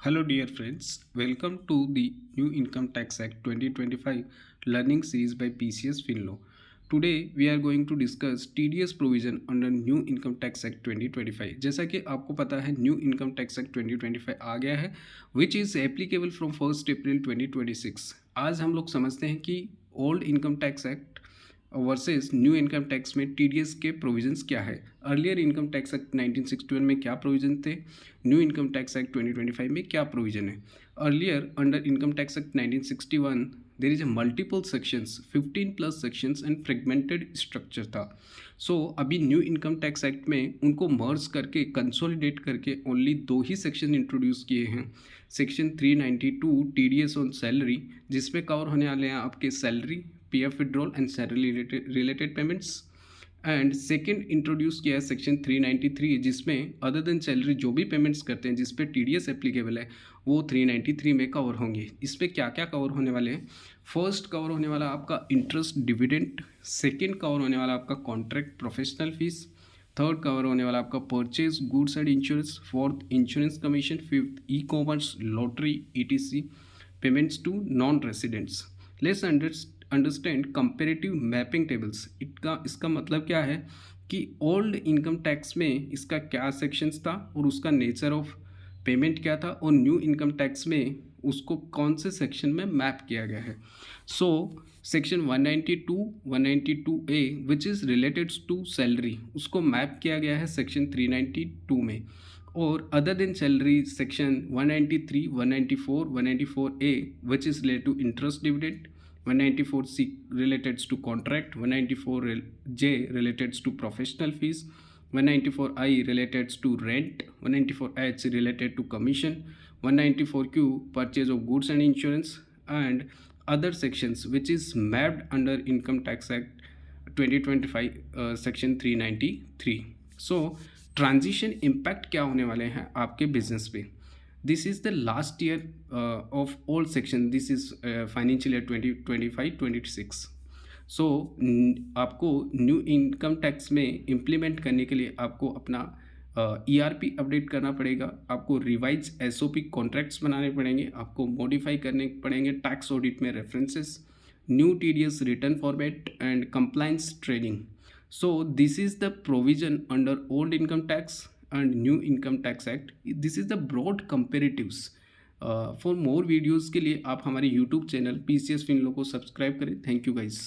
Hello dear friends, welcome to the New Income Tax Act 2025 learning series by PCS Finlaw. Today we are going to discuss TDS provision under New Income Tax Act 2025. जैसा कि आपको पता है new income tax act 2025 आ गया है which is applicable from 1 अप्रैल 2026. आज हम लोग समझते हैं कि old income tax act versus new income tax में टीडीएस के प्रोविजंस क्या है. अर्लियर इनकम टैक्स एक्ट 1961 में क्या प्रोविजन थे, न्यू इनकम टैक्स एक्ट 2025 में क्या प्रोविजन है. Earlier under income tax act 1961 there is a multiple sections, 15 plus sections and fragmented structure था. सो अभी न्यू इनकम टैक्स एक्ट में उनको मर्ज करके कंसोलिडेट करके ओनली 2 ही सेक्शन इंट्रोड्यूस किए हैं. सेक्शन 392 टीडीएस ऑन सैलरी, जिसमें कवर होने वाले हैं आपके salary, PF withdrawal and salary related payments. And second introduce किया है सेक्शन 393, जिसमें अदर देन सैलरी जो भी पेमेंट्स करते हैं जिस पे टीडीएस एप्लीकेबल है वो 393 में कवर होंगे. इस पर क्या क्या कवर होने वाले हैं. फर्स्ट कवर होने वाला आपका इंटरेस्ट डिविडेंड, सेकेंड कवर होने वाला आपका contract professional fees, third cover होने वाला आपका purchase goods and insurance, fourth insurance commission, fifth e commerce, lottery etc payments to non residents. Let's understand comparative mapping tables. इसका मतलब क्या है कि ओल्ड इनकम टैक्स में इसका क्या सेक्शंस था और उसका नेचर ऑफ पेमेंट क्या था, और न्यू इनकम टैक्स में उसको कौन से सेक्शन में मैप किया गया है. So section 192 A which is related to salary, उसको मैप किया गया है सेक्शन 392 में. और other than salary section 193, 194, 194 A which is related to interest dividend, 194C related to contract, 194J related to professional fees, 194I related to rent, 194H related to commission, 194Q purchase of goods and insurance, and other sections which is mapped under Income Tax Act 2025 section 393. So transition impact क्या होने वाले हैं आपके business पे. This is the last year of old section. This is financial year 2025-26. So आपको new income tax में implement करने के लिए आपको अपना ERP अपडेट करना पड़ेगा, आपको रिवाइज SOP कॉन्ट्रैक्ट्स बनाने पड़ेंगे, आपको मॉडिफाई करने पड़ेंगे टैक्स ऑडिट में references, new TDS return format and compliance training. So this is the provision under old income tax and new income tax act. This is the broad comparatives. For more videos के लिए आप हमारे YouTube channel PCS Finlaw को subscribe करें. Thank you guys.